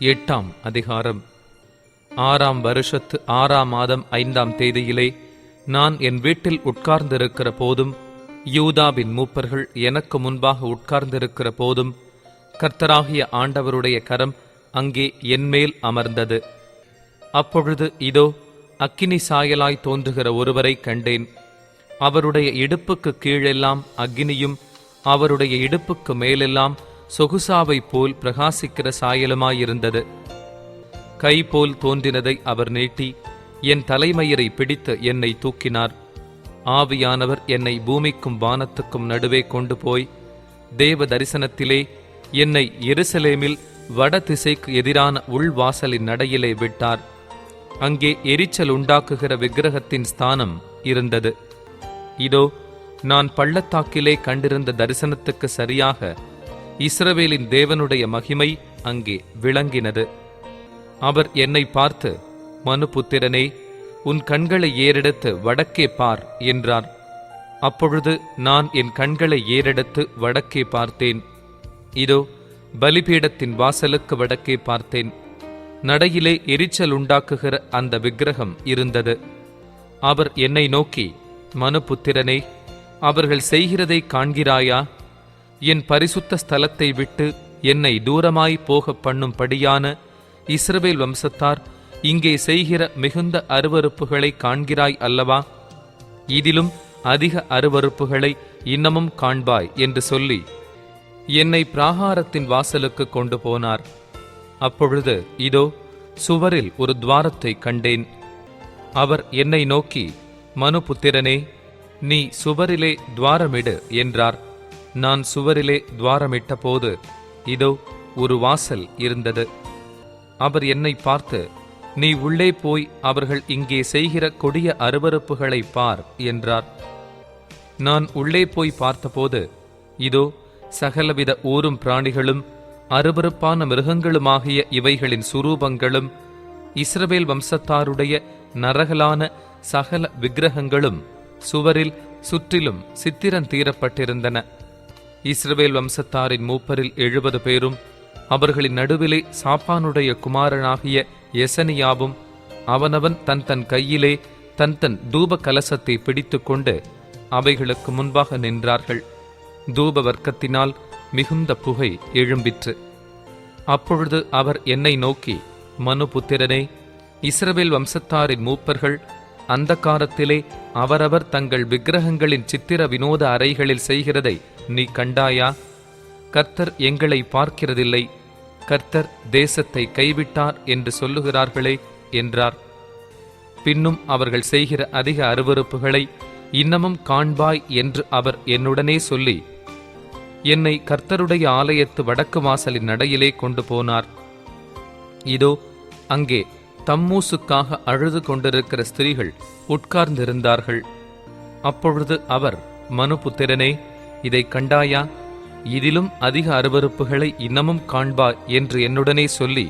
8ஆம் அதிகாரம். 6ஆம் வருஷத்து 6ஆம் மாதம் 5ஆம் தேதியிலே நான் என் வீட்டில் உட்கார்ந்திருக்கிற போதும், யூதாவின் மூப்பர்கள் எனக்கு முன்பாக உட்கார்ந்திருக்கிற போதும், கர்த்தராகிய ஆண்டவருடைய கரம் அங்கே என்மேல் அமர்ந்தது. அப்பொழுது இதோ, அக்கினி சாயலாய் தோன்றுகிற ஒருவரை கண்டேன். அவருடைய இடுப்புக்கு கீழெல்லாம் அக்கினியும், அவருடைய இடுப்புக்கு மேலெல்லாம் சொகுசாவை போல் பிரகாசிக்கிற சாயலுமாயிருந்தது. கை போல் தோன்றினதை அவர் நீட்டி என் தலைமயிரை பிடித்து என்னை தூக்கினார். ஆவியானவர் என்னை பூமிக்கும் வானத்துக்கும் நடுவே கொண்டு போய் தேவ தரிசனத்திலே என்னை எருசலேமில் வடதிசைக்கு எதிரான உள்வாசலின் நடையிலே விட்டார். அங்கே எரிச்சல் உண்டாக்குகிற விக்கிரகத்தின் ஸ்தானம் இருந்தது. இதோ, நான் பள்ளத்தாக்கிலே கண்டிருந்த தரிசனத்துக்கு சரியாக இஸ்ரவேலின் தேவனுடைய மகிமை அங்கே விளங்கினது. அவர் என்னை பார்த்து, மனுபுத்திரனே, உன் கண்களை ஏறெடுத்து வடக்கே பார் என்றார். அப்பொழுது நான் என் கண்களை ஏறெடுத்து வடக்கே பார்த்தேன். இதோ, பலிபீடத்தின் வாசலுக்கு வடக்கே பார்த்தேன். நடையிலே எரிச்சல் உண்டாக்குகிற அந்த விக்கிரகம் இருந்தது. அவர் என்னை நோக்கி, மனுபுத்திரனே, அவர்கள் செய்கிறதை காண்கிறாயா? என் பரிசுத்த ஸ்தலத்தை விட்டு என்னை தூரமாய் போக பண்ணும்படியான இஸ்ரவேல் வம்சத்தார் இங்கே செய்கிற மிகுந்த அருவருப்புகளை காண்கிறாய் அல்லவா? இதிலும் அதிக அருவருப்புகளை இன்னமும் காண்பாய் என்று சொல்லி என்னை பிராகாரத்தின் வாசலுக்கு கொண்டு போனார். அப்பொழுது இதோ, சுவரில் ஒரு துவாரத்தை கண்டேன். அவர் என்னை நோக்கி, மனுபுத்திரனே, நீ சுவரிலே துவாரமிடு என்றார். நான் சுவரிலே துவாரமிட்ட போது இதோ, ஒரு வாசல் இருந்தது. அவர் என்னை பார்த்து, நீ உள்ளே போய் அவர்கள் இங்கே செய்கிற கொடிய அருவருப்புகளை பார் என்றார். நான் உள்ளே போய் பார்த்தபோது இதோ, சகலவித ஊரும் பிராணிகளும் அருவருப்பான மிருகங்களுமாகிய இவைகளின் சுரூபங்களும் இஸ்ரவேல் வம்சத்தாருடைய நரகலான சகல விக்கிரகங்களும் சுவரில் சுற்றிலும் சித்திரம் தீரப்பட்டிருந்தன. இஸ்ரவேல் வம்சத்தாரின் மூப்பரில் 70 பேரும், அவர்களின் நடுவிலே சாப்பானுடைய குமாரனாகிய எசனியாவும், அவனவன் தன் தன் கையிலே தன் தன் தூப கலசத்தை பிடித்து கொண்டு அவைகளுக்கு முன்பாக நின்றார்கள். தூப வர்க்கத்தினால் மிகுந்த புகை எழும்பிற்று. அப்பொழுது அவர் என்னை நோக்கி, மனுபுத்திரனே, இஸ்ரவேல் வம்சத்தாரின் மூப்பர்கள் அந்த காலத்திலே அவரவர் தங்கள் விக்கிரகங்களின் சித்திர வினோத அறைகளில் செய்கிறதை நீ கண்டாயா? கர்த்தர் எங்களை பார்க்கிறதில்லை, கர்த்தர் தேசத்தை கைவிட்டார் என்று சொல்லுகிறார்களே என்றார். பின்னும் அவர்கள் செய்கிற அதிக அருவருப்புகளை இன்னமும் காண்பாய் என்று அவர் என்னுடனே சொல்லி என்னை கர்த்தருடைய ஆலயத்து வடக்கு வாசலின் நடையிலே கொண்டு போனார். இதோ, அங்கே தம்மூசுக்காக அழுது கொண்டிருக்கிற ஸ்திரீகள் உட்கார்ந்திருந்தார்கள். அப்பொழுது அவர், மனுபுத்திரனே, இதை கண்டாயா? இதிலும் அதிக அருவருப்புகளை இன்னமும் காண்பாய் என்று என்னுடனே சொல்லி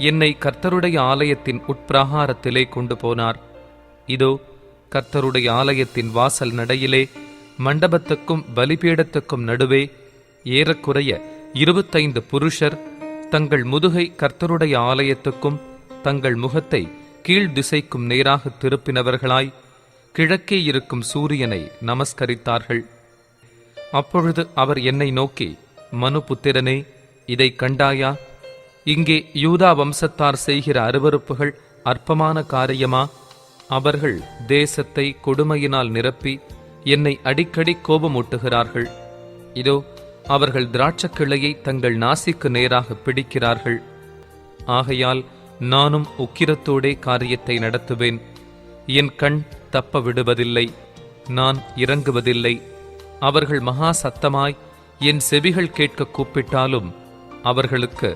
என்னை கர்த்தருடைய ஆலயத்தின் உட்பிரகாரத்திலே கொண்டு போனார். இதோ, கர்த்தருடைய ஆலயத்தின் வாசல் நடையிலே மண்டபத்துக்கும் பலிபீடத்துக்கும் நடுவே ஏறக்குறைய 25 புருஷர் தங்கள் முதுகை கர்த்தருடைய ஆலயத்துக்கும் தங்கள் முகத்தை கீழ் திசைக்கும் நேராக திருப்பினவர்களாய் கிழக்கே இருக்கும் சூரியனை நமஸ்கரித்தார்கள். அப்பொழுது அவர் என்னை நோக்கி, மனுபுத்திரனே, இதை கண்டாயா? இங்கே யூதா வம்சத்தார் செய்கிற அருவருப்புகள் அற்பமான காரியமா? அவர்கள் தேசத்தை கொடுமையினால் நிரப்பி என்னை அடிக்கடி கோபமூட்டுகிறார்கள். இதோ, அவர்கள் திராட்சக்கிளையை தங்கள் நாசிக்கு நேராக பிடிக்கிறார்கள். ஆகையால் நானும் உக்கிரத்தோடே காரியத்தை நடத்துவேன். என் கண் தப்ப விடுவதில்லை, நான் இறங்குவதில்லை. அவர்கள் மகா சத்தமாய் என் செவிகள் கேட்க கூப்பிட்டாலும் அவர்களுக்கு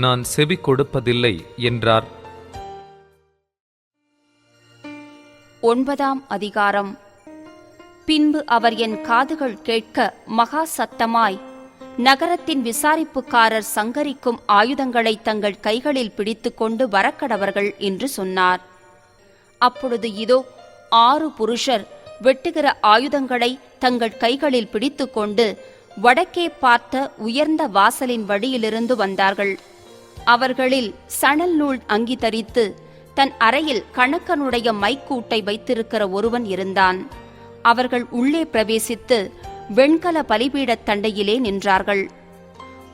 நான் செவி கொடுப்பதில்லை என்றார். 9ஆம் அதிகாரம். பின்பு அவர் என் காதுகள் கேட்க மகா சத்தமாய், நகரத்தின் விசாரிப்புக்காரர் சங்கரிக்கும் ஆயுதங்களை தங்கள் கைகளில் பிடித்துக்கொண்டு வரக்கடவர்கள் என்று சொன்னார். அப்பொழுது இதோ, 6 புருஷர் வெட்டுகிற ஆயுதங்களை தங்கள் கைகளில் பிடித்துக்கொண்டு வடக்கே பார்த்த உயர்ந்த வாசலின் வழியிலிருந்து வந்தார்கள். அவர்களில் சணல் நூல் அங்கி தரித்து தன் அறையில் கணக்கனுடைய மைக்கூட்டை வைத்திருக்கிற ஒருவன் இருந்தான். அவர்கள் உள்ளே பிரவேசித்து வெண்கல பலிபீடத் தண்டையிலே நின்றார்கள்.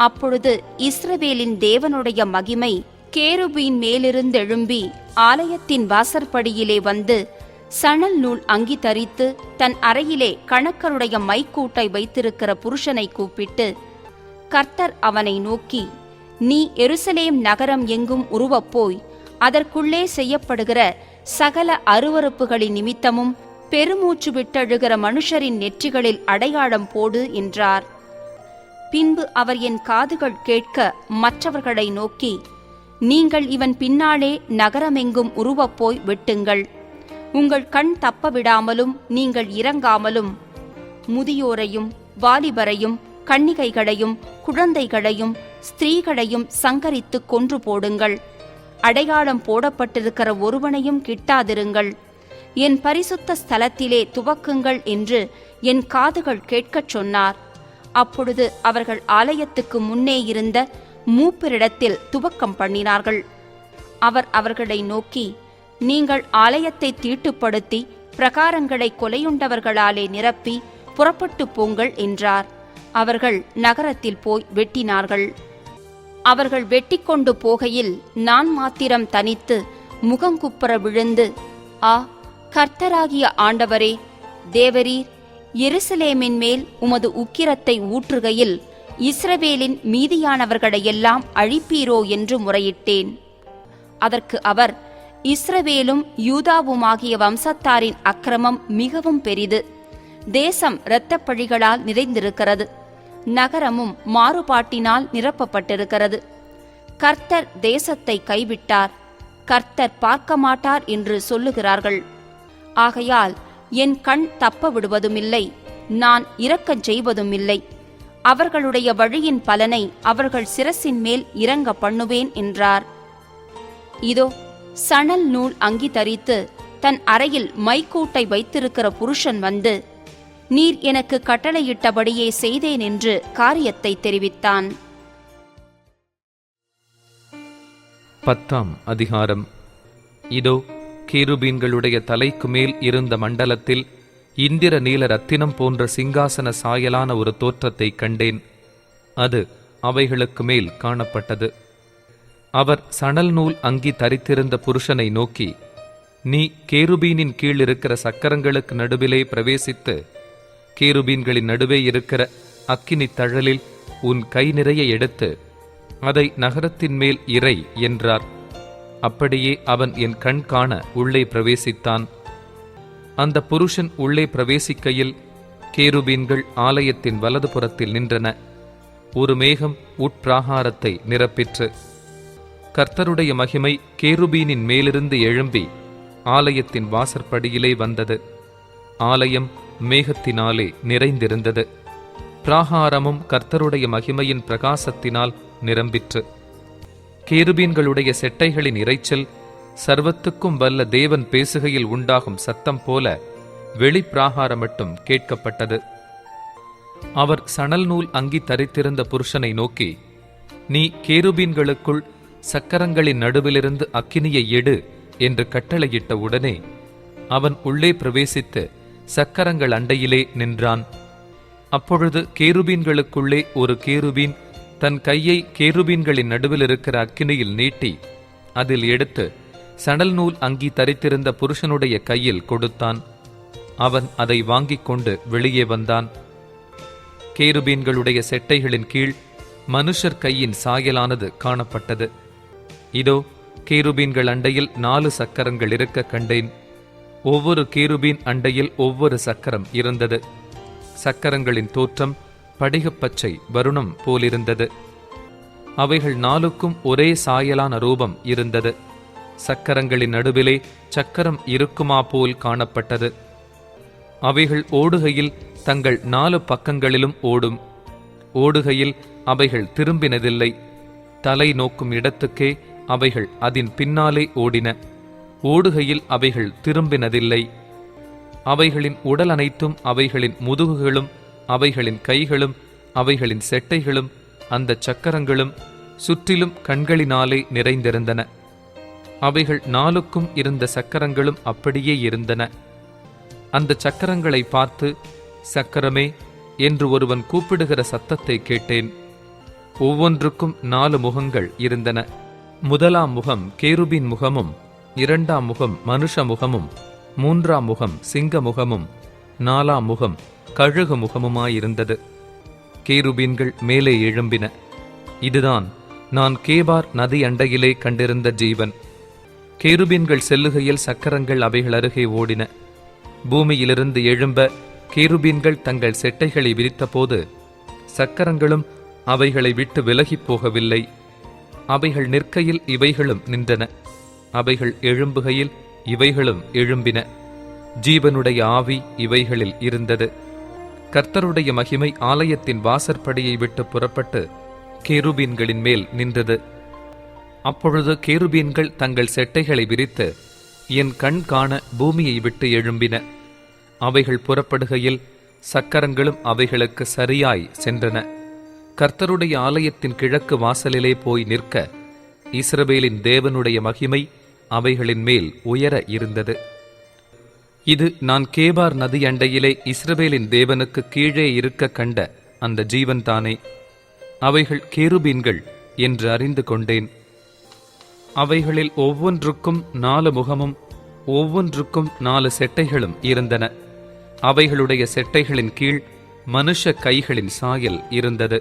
அப்பொழுது இஸ்ரவேலின் தேவனுடைய மகிமை கேருபீன் மேலிருந்தெழும்பி ஆலயத்தின் வாசற்படியிலே வந்து சணல் நூல் அங்கி தரித்து தன் அறையிலே கணக்கனுடைய மைக்கூட்டை வைத்திருக்கிற புருஷனை கூப்பிட்டு, கர்த்தர் அவனை நோக்கி, நீ எருசலேம் நகரம் எங்கும் உருவப்போய் அதற்குள்ளே செய்யப்படுகிற சகல அருவருப்புகளின் நிமித்தமும் பெருமூச்சு விட்டழுகிற மனுஷரின் நெற்றிகளில் அடையாளம் போடு என்றார். பின்பு அவர் என் காதுகள் கேட்க மற்றவர்களை நோக்கி, நீங்கள் இவன் பின்னாலே நகரமெங்கும் உருவப்போய் வெட்டுங்கள். உங்கள் கண் தப்ப விடாமலும் நீங்கள் இறங்காமலும் முதியோரையும் வாலிபரையும் கன்னிகைகளையும் குழந்தைகளையும் ஸ்திரீகளையும் சங்கரித்து கொன்று போடுங்கள். அடையாளம் போடப்பட்டிருக்கிற ஒருவனையும் கிட்டாதிருங்கள். என் பரிசுத்த ஸ்தலத்திலே துவக்குங்கள் என்று என் காதுகள் கேட்கச் சொன்னார். அப்பொழுது அவர்கள் ஆலயத்துக்கு முன்னே இருந்த மூப்பரிடத்தில் துவக்கம் பண்ணினார்கள். அவர் அவர்களை நோக்கி, நீங்கள் ஆலயத்தை தீட்டுப்படுத்தி பிரகாரங்களை கொலையுண்டவர்களாலே நிரப்பி புறப்பட்டு போங்கள் என்றார். அவர்கள் நகரத்தில் போய் வெட்டினார்கள். அவர்கள் வெட்டிக்கொண்டு போகையில் நான் மாத்திரம் தனித்து முகங்குப்புற விழுந்து, ஆ, கர்த்தராகிய ஆண்டவரே, தேவரீர் எருசலேமின் மேல் உமது உக்கிரத்தை ஊற்றுகையில் இஸ்ரவேலின் மீதியானவர்களையெல்லாம் அழிப்பீரோ என்று முறையிட்டேன். அதற்கு அவர், இஸ்ரவேலும் யூதாவுமாகிய வம்சத்தாரின் அக்கிரமம் மிகவும் பெரிது. தேசம் இரத்தப்பழிகளால் நிறைந்திருக்கிறது. நகரமும் மாறுபாட்டினால் நிரப்பப்பட்டிருக்கிறது. கர்த்தர் தேசத்தை கைவிட்டார், கர்த்தர் பார்க்க மாட்டார் என்று சொல்லுகிறார்கள். ஆகையால் என் கண் தப்ப விடுவதுமில்லை, நான் இரக்கச் செய்வதுமில்லை. அவர்களுடைய வழியின் பலனை அவர்கள் சிரசின் மேல் இறங்க பண்ணுவேன் என்றார். இதோ, சணல் நூல் அங்கி தரித்து தன் அறையில் மைக்கூட்டை வைத்திருக்கிற புருஷன் வந்து, நீர் எனக்கு கட்டளையிட்டபடியே செய்தேன் என்று காரியத்தை தெரிவித்தான். 10ஆம் அதிகாரம். இதோ, கேருபீன்களுடைய தலைக்கு மேல் இருந்த மண்டலத்தில் இந்திர நீல ரத்தினம் போன்ற சிங்காசன சாயலான ஒரு தோற்றத்தை கண்டேன். அது அவைகளுக்கு மேல் காணப்பட்டது. அவர் சணல் நூல் அங்கி தரித்திருந்த புருஷனை நோக்கி, நீ கேருபீனின் கீழ் இருக்கிற சக்கரங்களுக்கு நடுவிலே பிரவேசித்து கேருபீன்களின் நடுவே இருக்கிற அக்கினி தழலில் உன் கை நிறைய எடுத்து அதை நகரத்தின் மேல் இறை என்றார். அப்படியே அவன் என் கண் காண உள்ளே பிரவேசித்தான். அந்த புருஷன் உள்ளே பிரவேசிக்கையில் கேருபீன்கள் ஆலயத்தின் வலது புறத்தில் நின்றன. ஒரு மேகம் உட்பிராகாரத்தை நிரப்பிற்று. கர்த்தருடைய மகிமை கேருபீனின் மேலிருந்து எழும்பி ஆலயத்தின் வாசற்படியிலே வந்தது. ஆலயம் மேகத்தினாலே நிறைந்திருந்தது. பிராகாரமும் கர்த்தருடைய மகிமையின் பிரகாசத்தினால் நிரம்பிற்று. கேருபீன்களுடைய செட்டைகளின் இரைச்சல் சர்வத்துக்கும் வல்ல தேவன் பேசுகையில் உண்டாகும் சத்தம் போல வெளிப்பிராகாரம் மட்டும் கேட்கப்பட்டது. அவர் சணல் நூல் அங்கி தரித்திருந்த புருஷனை நோக்கி, நீ கேருபீன்களுக்குள் சக்கரங்களின் நடுவிலிருந்து அக்கினியை எடு என்று கட்டளையிட்ட உடனே அவன் உள்ளே பிரவேசித்து சக்கரங்கள் அண்டையிலே நின்றான். அப்பொழுது கேருபீன்களுக்குள்ளே ஒரு கேருபீன் தன் கையை கேருபீன்களின் நடுவில் இருக்கிற அக்கினியில் நீட்டி அதில் எடுத்து சணல் நூல் அங்கி தரித்திருந்த புருஷனுடைய கையில் கொடுத்தான். அவன் அதை வாங்கிக் கொண்டு வெளியே வந்தான். கேருபீன்களுடைய செட்டைகளின் கீழ் மனுஷர் கையின் சாயலானது காணப்பட்டது. இதோ, கேருபீன்கள் அண்டையில் 4 சக்கரங்கள் இருக்க கண்டேன். ஒவ்வொரு கேருபீன் அண்டையில் ஒவ்வொரு சக்கரம் இருந்தது. சக்கரங்களின் தோற்றம் படிகப்பச்சை வருணம் போலிருந்தது. அவைகள் 4க்கும் ஒரே சாயலான ரூபம் இருந்தது. சக்கரங்களின் நடுவிலே சக்கரம் இருக்குமா போல் காணப்பட்டது. அவைகள் ஓடுகையில் தங்கள் 4 பக்கங்களிலும் ஓடும். ஓடுகையில் அவைகள் திரும்பினதில்லை. தலை நோக்கும் இடத்துக்கே அவைகள் அதன் பின்னாலே ஓடின. ஓடுகையில் அவைகள் திரும்பினதில்லை. அவைகளின் உடல் அனைத்தும், அவைகளின் முதுகுகளும், அவைகளின் கைகளும், அவைகளின் செட்டைகளும், அந்த சக்கரங்களும் சுற்றிலும் கண்களினாலே நிறைந்திருந்தன. அவைகள் 4க்கும் இருந்த சக்கரங்களும் அப்படியே இருந்தன. அந்த சக்கரங்களை பார்த்து, சக்கரமே என்று ஒருவன் கூப்பிடுகிற சத்தத்தை கேட்டேன். ஒவ்வொன்றுக்கும் 4 முகங்கள் இருந்தன. முதலாம் முகம் கேருபீன் முகமும், 2ஆம் முகம் மனுஷ முகமும், 3ஆம் முகம் சிங்க முகமும், 4ஆம் முகம் கழுகு முகமுமாயிருந்தது. கேருபீன்கள் மேலே எழும்பின. இதுதான் நான் கேபார் நதி அண்டையிலே கண்டிருந்த ஜீவன். கேருபீன்கள் செல்லுகையில் சக்கரங்கள் அவைகள் அருகே ஓடின. பூமியிலிருந்து எழும்ப கேருபீன்கள் தங்கள் செட்டைகளை விரித்தபோது சக்கரங்களும் அவைகளை விட்டு விலகிப் போகவில்லை. அவைகள் நிற்கையில் இவைகளும் நின்றன. அவைகள் எழும்புகையில் இவைகளும் எழும்பின. ஜீவனுடைய ஆவி இவைகளில் இருந்தது. கர்த்தருடைய மகிமை ஆலயத்தின் வாசற்படியை விட்டு புறப்பட்டு கேருபீன்களின் மேல் நின்றது. அப்பொழுது கேருபீன்கள் தங்கள் செட்டைகளை விரித்து என் கண் காண பூமியை விட்டு எழும்பின. அவைகள் புறப்படுகையில் சக்கரங்களும் அவைகளுக்கு சரியாய் சென்றன. கர்த்தருடைய ஆலயத்தின் கிழக்கு வாசலிலே போய் நிற்க இஸ்ரவேலின் தேவனுடைய மகிமை அவைகளின் மேல் உயர இருந்தது. இது நான் கேபார் நதி அண்டையிலே இஸ்ரவேலின் தேவனுக்கு கீழே இருக்க கண்ட அந்த ஜீவன்தானே. அவைகள் கேருபீன்கள் என்று அறிந்து கொண்டேன். அவைகளில் ஒவ்வொன்றுக்கும் 4 முகமும் ஒவ்வொன்றுக்கும் 4 செட்டைகளும் இருந்தன. அவைகளுடைய செட்டைகளின் கீழ் மனுஷ கைகளின் சாயல் இருந்தது.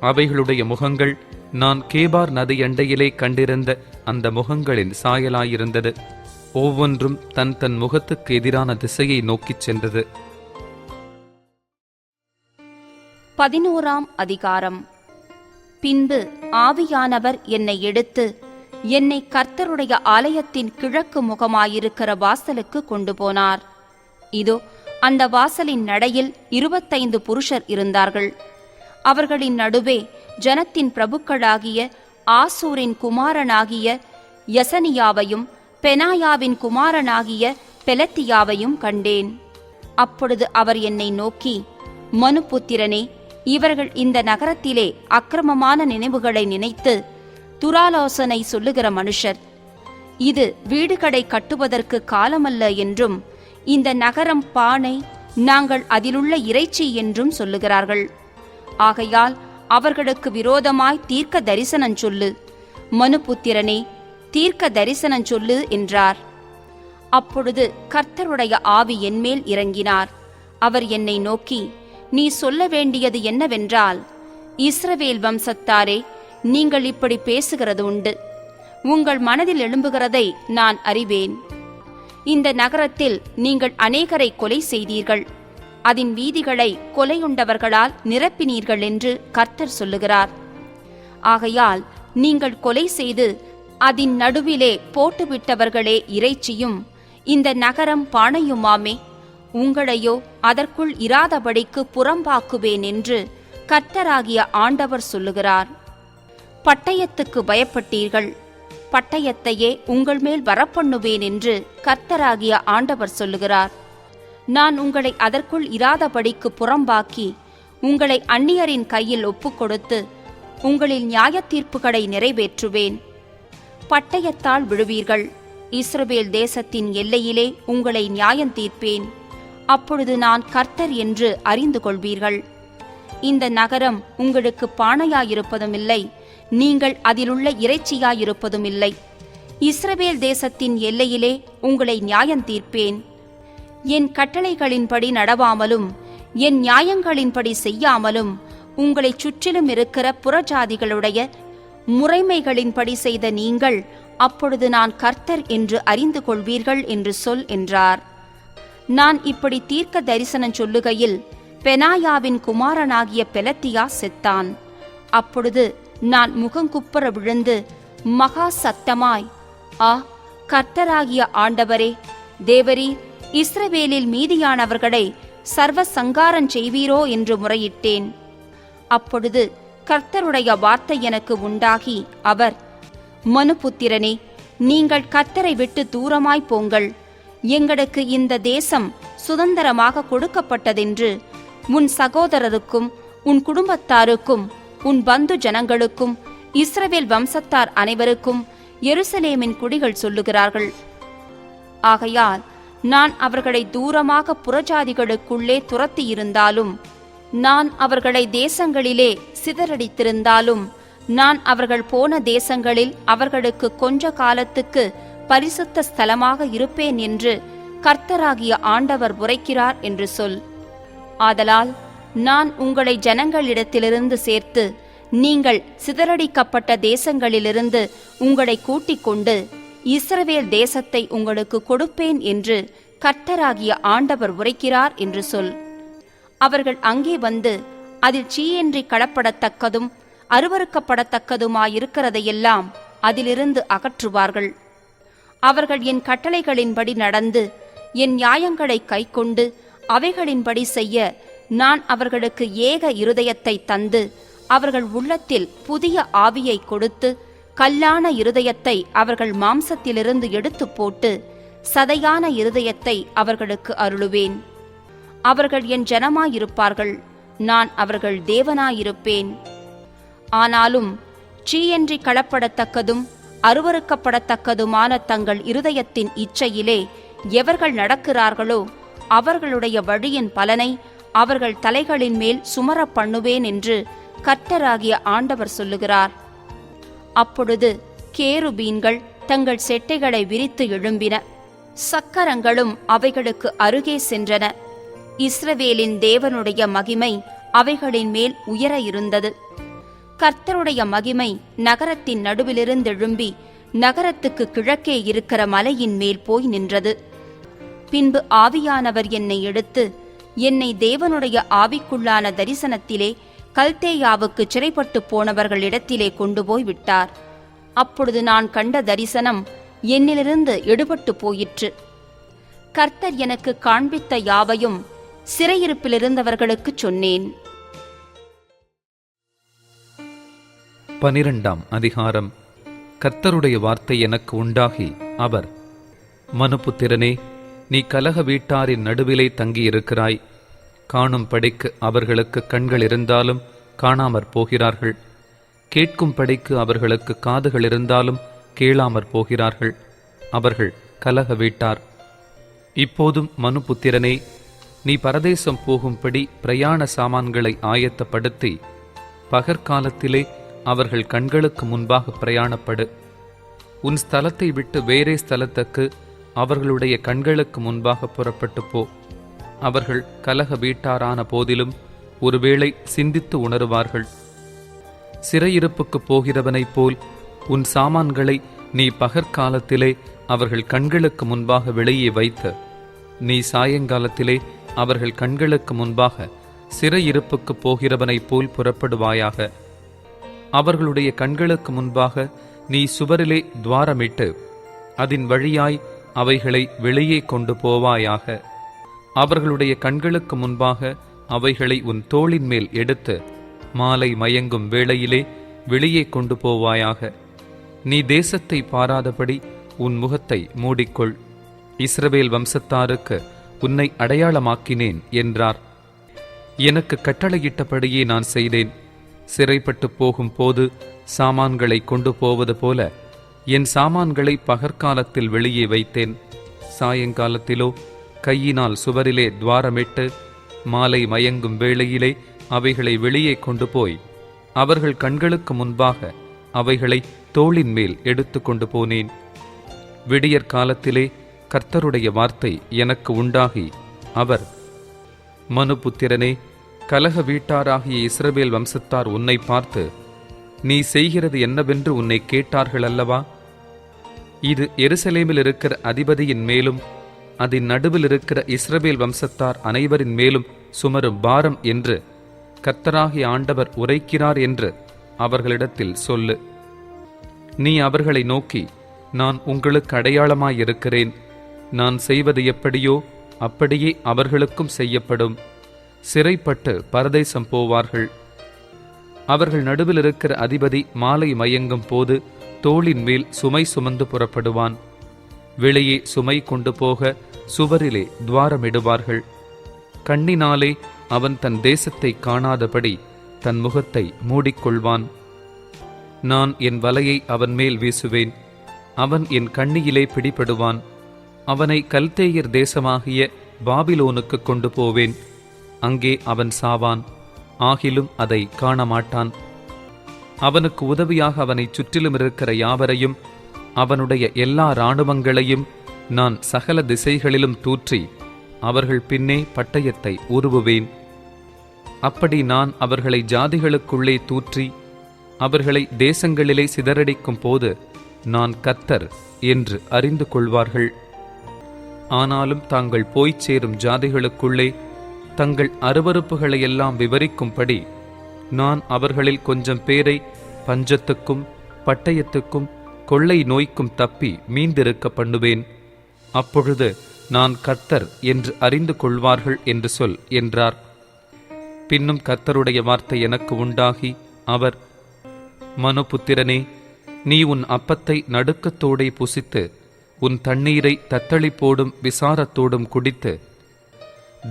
அவைகளுடைய முகங்கள் நான் கேபார் நதி அண்டையிலே கண்டிருந்த அந்த முகங்களின் சாயலாயிருந்தது. ஒவ்வொன்றும் தன் தன் முகத்துக்கு எதிரான திசையை நோக்கிச் சென்றது. 11ஆம் அதிகாரம். பின்பு ஆவியானவர் என்னை எடுத்து என்னை கர்த்தருடைய ஆலயத்தின் கிழக்கு முகமாயிருக்கிற வாசலுக்கு கொண்டு போனார். இதோ அந்த வாசலின் நடையில் 25 புருஷர் இருந்தார்கள். அவர்களின் நடுவே ஜனத்தின் பிரபுக்களாகிய ஆசூரின் குமாரனாகிய யசனியாவையும் பெனாயாவின் குமாரனாகிய பெலத்தியாவையும் கண்டேன். அப்பொழுது அவர் என்னை நோக்கி, மனுபுத்திரனே, இவர்கள் இந்த நகரத்திலே அக்கிரமமான நினைவுகளை நினைத்து துராலோசனை சொல்லுகிற மனுஷர். இது வீடுகளை கட்டுவதற்கு காலமல்ல என்றும் இந்த நகரம் பானை, நாங்கள் அதிலுள்ள இறைச்சி என்றும் சொல்லுகிறார்கள். ஆகையால் அவர்களுக்கு விரோதமாய் தீர்க்க தரிசனம் சொல்லு, மனுபுத்திரனே, தீர்க்க தரிசனம் சொல்லு என்றார். அப்பொழுது கர்த்தருடைய ஆவி என்மேல் இறங்கினார். அவர் என்னை நோக்கி, நீ சொல்ல வேண்டியது என்னவென்றால், இஸ்ரவேல் வம்சத்தாரே, நீங்கள் இப்படி பேசுகிறது உண்டு. உங்கள் மனதில் எழும்புகிறதை நான் அறிவேன். இந்த நகரத்தில் நீங்கள் அநேகரை கொலை செய்தீர்கள், அதன் வீதிகளை கொலையுண்டவர்களால் நிரப்பினீர்கள் என்று கர்த்தர் சொல்லுகிறார். ஆகையால் நீங்கள் கொலை செய்து அதன் நடுவிலே போட்டுவிட்டவர்களே இறைச்சியும் இந்த நகரம் பானையுமாமே. உங்களையோ அதற்குள் இராதபடிக்கு புறம்பாக்குவேன் என்று கர்த்தராகிய ஆண்டவர் சொல்லுகிறார். பட்டயத்துக்கு பயப்பட்டீர்கள், பட்டயத்தையே உங்கள் மேல் வரப்பண்ணுவேன் என்று கர்த்தராகிய ஆண்டவர் சொல்லுகிறார். நான் உங்களை அதற்குள் இராதபடிக்கு புறம்பாக்கி உங்களை அந்நியரின் கையில் ஒப்புக்கொடுத்து உங்களில் நியாயத்தீர்ப்புகளை நிறைவேற்றுவேன். பட்டயத்தால் விழுவீர்கள். இஸ்ரவேல் தேசத்தின் எல்லையிலே உங்களை நியாயம் தீர்ப்பேன். அப்பொழுது நான் கர்த்தர் என்று அறிந்து கொள்வீர்கள். இந்த நகரம் உங்களுக்கு பானையாயிருப்பதும் இல்லை, நீங்கள் அதிலுள்ள இறைச்சியாயிருப்பதும் இல்லை. இஸ்ரவேல் தேசத்தின் எல்லையிலே உங்களை நியாயம் தீர்ப்பேன். என் கட்டளைகளின்படி நடவாமலும் என் நியாயங்களின்படி செய்யாமலும் உங்களைச் சுற்றிலும் இருக்கிற புறஜாதிகளுடைய முறைமைகளின்படி செய்த நீங்கள் அப்பொழுது நான் கர்த்தர் என்று அறிந்து கொள்வீர்கள் என்று சொல் என்றார். நான் இப்படி தீர்க்க தரிசனம் சொல்லுகையில் பெனாயாவின் குமாரனாகிய பெலத்தியா செத்தான். அப்பொழுது நான் முகங்குப்புற விழுந்து மகா சத்தமாய், ஆ, கர்த்தராகிய ஆண்டவரே, தேவரீர் இஸ்ரவேலில் மீதியானவர்களை சர்வ சங்காரம் செய்வீரோ என்று முறையிட்டேன். அப்பொழுது கர்த்தருடைய வார்த்தை எனக்கு உண்டாகி அவர், மனுபுத்திரனே, நீங்கள் கர்த்தரை விட்டு தூரமாய் போங்கள். எங்களுக்கு இந்த தேசம் சுதந்திரமாக கொடுக்கப்பட்டதென்று உன் சகோதரருக்கும் உன் குடும்பத்தாருக்கும் உன் பந்து ஜனங்களுக்கும் இஸ்ரவேல் வம்சத்தார் அனைவருக்கும் எருசலேமின் குடிகள் சொல்லுகிறார்கள். ஆகையால் நான் அவர்களை தூரமாக புறஜாதிகளுக்குள்ளே துரத்தியிருந்தாலும், நான் அவர்களை தேசங்களிலே சிதறடித்திருந்தாலும், நான் அவர்கள் போன தேசங்களில் அவர்களுக்கு கொஞ்ச காலத்துக்கு பரிசுத்த ஸ்தலமாக இருப்பேன் என்று கர்த்தராகிய ஆண்டவர் உரைக்கிறார் என்று சொல். ஆதலால் நான் உங்களை ஜனங்களிடத்திலிருந்து சேர்த்து, நீங்கள் சிதறடிக்கப்பட்ட தேசங்களிலிருந்து உங்களை கூட்டிக் கொண்டு இஸ்ரவேல் தேசத்தை உங்களுக்கு கொடுப்பேன் என்று கர்த்தராகிய ஆண்டவர் உரைக்கிறார் என்று சொல். அவர்கள் அங்கே வந்து அதில் சீயின்றி களப்படத்தக்கதும் அருவருக்கப்படத்தக்கதுமாயிருக்கிறதையெல்லாம் அதிலிருந்து அகற்றுவார்கள். அவர்கள் என் கட்டளைகளின்படி நடந்து என் நியாயங்களை கைக்கொண்டு அவைகளின்படி செய்ய நான் அவர்களுக்கு ஏக இருதயத்தை தந்து அவர்கள் உள்ளத்தில் புதிய ஆவியை கொடுத்து கல்லான இருதயத்தை அவர்கள் மாம்சத்திலிருந்து எடுத்து போட்டு சதையான இருதயத்தை அவர்களுக்கு அருளுவேன். அவர்கள் என் ஜனமாயிருப்பார்கள், நான் அவர்கள் தேவனாயிருப்பேன். ஆனாலும் சீயின்றி களப்படத்தக்கதும் அருவருக்கப்படத்தக்கதுமான தங்கள் இருதயத்தின் இச்சையிலே எவர்கள் நடக்கிறார்களோ அவர்களுடைய வழியின் பலனை அவர்கள் தலைகளின் மேல் சுமர பண்ணுவேன் என்று கர்த்தராகிய ஆண்டவர் சொல்லுகிறார். அப்பொழுது கேருபீன்கள் தங்கள் செட்டைகளை விரித்து எழும்பின, சக்கரங்களும் அவைகளுக்கு அருகே சென்றன. இஸ்ரவேலின் தேவனுடைய மகிமை அவைகளின் மேல் உயர இருந்தது. கர்த்தருடைய மகிமை நகரத்தின் நடுவிலிருந்தெழும்பி நகரத்துக்கு கிழக்கே இருக்கிற மலையின் மேல் போய் நின்றது. பின்பு ஆவியானவர் என்னை எடுத்து என்னை தேவனுடைய ஆவிக்குள்ளான தரிசனத்திலே கல்தேயாவுக்கு சிறைப்பட்டு போனவர்களிடத்திலே கொண்டு போய் விட்டார். அப்பொழுது நான் கண்ட தரிசனம் என்னிலிருந்து எடுபட்டு போயிற்று. கர்த்தர் எனக்கு காண்பித்த யாவையும் சிறையிருப்பிலிருந்தவர்களுக்குச் சொன்னேன். 12ஆம் அதிகாரம். கர்த்தருடைய வார்த்தை எனக்கு உண்டாகி அவர், மனுபுத்திரனே, நீ கலக வீட்டாரின் நடுவிலே தங்கியிருக்கிறாய். காணும்படிக்கு அவர்களுக்கு கண்கள் இருந்தாலும் காணாமற் போகிறார்கள், கேட்கும்படிக்கு அவர்களுக்கு காதுகள் இருந்தாலும் கேளாமற் போகிறார்கள். அவர்கள் கலக வீட்டார். இப்போதும் மனுபுத்திரனே, நீ பரதேசம் போகும்படி பிரயாண சாமான்களை ஆயத்தப்படுத்தி பகற்காலத்திலே அவர்கள் கண்களுக்கு முன்பாக பிரயாணப்படு. உன் ஸ்தலத்தை விட்டு வேறே ஸ்தலத்துக்கு அவர்களுடைய கண்களுக்கு முன்பாக புறப்பட்டு போ. அவர்கள் கலக வீட்டாரான போதிலும் ஒருவேளை சிந்தித்து உணருவார்கள். சிறையிருப்புக்கு போகிறவனைப் போல் உன் சாமான்களை நீ பகற்காலத்திலே அவர்கள் கண்களுக்கு முன்பாக வெளியே வைத்து, நீ சாயங்காலத்திலே அவர்கள் கண்களுக்கு முன்பாக சிறையிருப்புக்கு போகிறவனைப் போல் புறப்படுவாயாக. அவர்களுடைய கண்களுக்கு முன்பாக நீ சுவரிலே துவாரமிட்டு அதன் வழியாய் அவைகளை வெளியே கொண்டு போவாயாக. அவர்களுடைய கண்களுக்கு முன்பாக அவைகளை உன் தோளின் மேல் எடுத்து மாலை மயங்கும் வேளையிலே வெளியே கொண்டு போவாயாக. நீ தேசத்தை பாராதபடி உன் முகத்தை மூடிக்கொள். இஸ்ரவேல் வம்சத்தாருக்கு உன்னை அடையாளமாக்கினேன் என்றார். எனக்கு கட்டளையிட்டபடியே நான் செய்தேன். சிறைப்பட்டு போகும் போது சாமான்களை கொண்டு போவது போல என் சாமான்களை பகற்காலத்தில் வெளியே வைத்தேன். சாயங்காலத்திலோ கையினால் சுவரிலே துவாரமிட்டு மாலை மயங்கும் வேளையிலே அவைகளை வெளியே கொண்டு போய் அவர்கள் கண்களுக்கு முன்பாக அவைகளை தோளின் மேல் எடுத்து கொண்டு போனேன். விடியற் காலத்திலே கர்த்தருடைய வார்த்தை எனக்கு உண்டாகி அவர், மனுபுத்திரனே, கலக வீட்டாராகிய இஸ்ரவேல் வம்சத்தார் உன்னை பார்த்து, நீ செய்கிறது என்னவென்று உன்னை கேட்டார்கள் அல்லவா? இது எருசலேமில் இருக்கிற அதிபதியின் மேலும் அதன் நடுவில் இருக்கிற இஸ்ரவேல் வம்சத்தார் அனைவரின் மேலும் சுமரும் பாரம் என்று கர்த்தராகிய ஆண்டவர் உரைக்கிறார் என்று அவர்களிடத்தில் சொல்லு. நீ அவர்களை நோக்கி, நான் உங்களுக்கு அடையாளமாயிருக்கிறேன். நான் செய்வது எப்படியோ அப்படியே அவர்களுக்கும் செய்யப்படும். சிறைப்பட்டு பரதேசம் போவார்கள். அவர்கள் நடுவில் இருக்கிற அதிபதி மாலை மயங்கும் போது தோளின் மேல் சுமை சுமந்து புறப்படுவான். வெளியே சுமை கொண்டு போக சுவரிலே துவாரமிடுவார்கள். கண்ணினாலே அவன் தன் தேசத்தை காணாதபடி தன் முகத்தை மூடிக்கொள்வான். நான் என் வலையை அவன் மேல் வீசுவேன். அவன் என் கண்ணியிலே பிடிபடுவான். அவனை கல்தேயர் தேசமாகிய பாபிலோனுக்கு கொண்டு போவேன். அங்கே அவன் சாவான், ஆகிலும் அதை காணமாட்டான். அவனுக்கு உதவியாக அவனை சுற்றிலும் இருக்கிற யாவரையும் அவனுடைய எல்லா இராணுவங்களையும் நான் சகல திசைகளிலும் தூற்றி அவர்கள் பின்னே பட்டயத்தை உருவுவேன். அப்படி நான் அவர்களை ஜாதிகளுக்குள்ளே தூற்றி அவர்களை தேசங்களிலே சிதறடிக்கும் போது நான் கர்த்தர் என்று அறிந்து கொள்வார்கள். ஆனாலும் தாங்கள் போய்ச் சேரும் ஜாதிகளுக்குள்ளே தங்கள் அருவருப்புகளையெல்லாம் விவரிக்கும்படி நான் அவர்களில் கொஞ்சம் பேரை பஞ்சத்துக்கும் பட்டயத்துக்கும் கொள்ளை நோய்க்கும் தப்பி மீந்திருக்க பண்ணுவேன். அப்பொழுது நான் கர்த்தர் என்று அறிந்து கொள்வார்கள் என்று சொல் என்றார். பின்னும் கர்த்தருடைய வார்த்தை எனக்கு உண்டாகி அவர், மனுபுத்திரனே, நீ உன் அப்பத்தை நடுக்கத்தோடே புசித்து உன் தண்ணீரை தத்தளிப்போடும் விசாரத்தோடும் குடித்து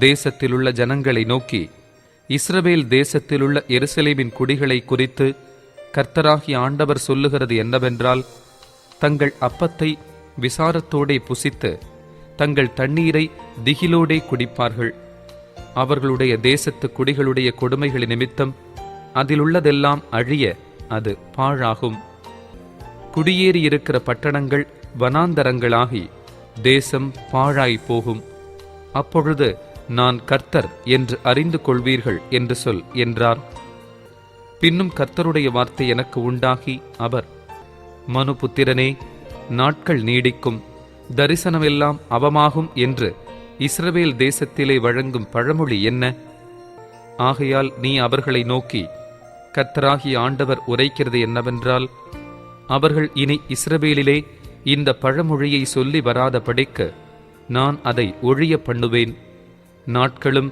தேசத்திலுள்ள ஜனங்களை நோக்கி, இஸ்ரவேல் தேசத்திலுள்ள எருசலேமின் குடிகளை குறித்து கர்த்தராகிய ஆண்டவர் சொல்லுகிறது என்னவென்றால், தங்கள் அப்பத்தை விசாரத்தோடே புசித்து தங்கள் தண்ணீரை திகிலோடே குடிப்பார்கள். அவர்களுடைய தேசத்து குடிகளுடைய கொடுமைகளின் நிமித்தம் அதிலுள்ளதெல்லாம் அழிய அது பாழாகும். குடியேறியிருக்கிற பட்டணங்கள் வனாந்தரங்களாகி தேசம் பாழாய் போகும். அப்பொழுது நான் கர்த்தர் என்று அறிந்து கொள்வீர்கள் என்று சொல் என்றார். பின்னும் கர்த்தருடைய வார்த்தை எனக்கு உண்டாகி அவர், மனுபுத்திரனே, நாட்கள் நீடிக்கும், தரிசனமெல்லாம் அவமாகும் என்று இஸ்ரவேல் தேசத்திலே வழங்கும் பழமொழி என்ன? ஆகையால் நீ அவர்களை நோக்கி, கர்த்தராகிய ஆண்டவர் உரைக்கிறது என்னவென்றால், அவர்கள் இனி இஸ்ரவேலிலே இந்த பழமொழியை சொல்லி வராதபடிக்கு நான் அதை ஒழிய பண்ணுவேன். நாட்களும்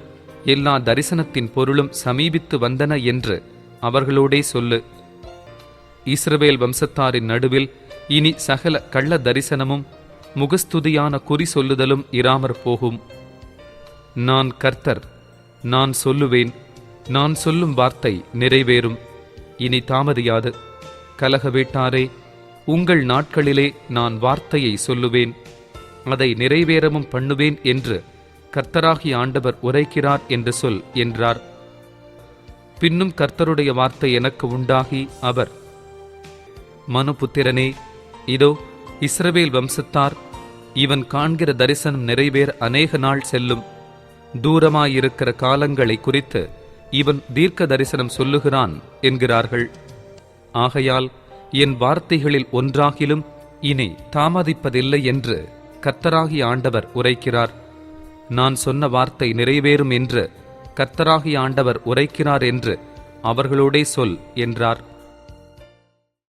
எல்லா தரிசனத்தின் பொருளும் சமீபித்து வந்தன என்று அவர்களோடே சொல்லு. இஸ்ரவேல் வம்சத்தாரின் நடுவில் இனி சகல கள்ள தரிசனமும் முகஸ்துதியான குறி சொல்லுதலும் இராமற் போகும். நான் கர்த்தர், நான் சொல்லுவேன், நான் சொல்லும் வார்த்தை நிறைவேறும், இனி தாமதியாது. கலக வீட்டாரே, உங்கள் நாட்களிலே நான் வார்த்தையை சொல்லுவேன், அதை நிறைவேறவும் பண்ணுவேன் என்று கர்த்தராகிய ஆண்டவர் உரைக்கிறார் என்று சொல் என்றார். பின்னும் கர்த்தருடைய வார்த்தை எனக்கு உண்டாகி அவர், மனுபுத்திரனே, இதோ இஸ்ரவேல் வம்சத்தார் இவன் காண்கிற தரிசனம் நிறைவேற அநேக நாள் செல்லும், தூரமாயிருக்கிற காலங்களை குறித்து இவன் தீர்க்க தரிசனம் சொல்லுகிறான் என்கிறார்கள். ஆகையால் என் வார்த்தைகளில் ஒன்றாகிலும் இனி தாமதிப்பதில்லை என்று கர்த்தராகிய ஆண்டவர் உரைக்கிறார். நான் சொன்ன வார்த்தை நிறைவேறும் என்று கர்த்தராகிய ஆண்டவர் உரைக்கிறார் என்று அவர்களோடே சொல் என்றார்.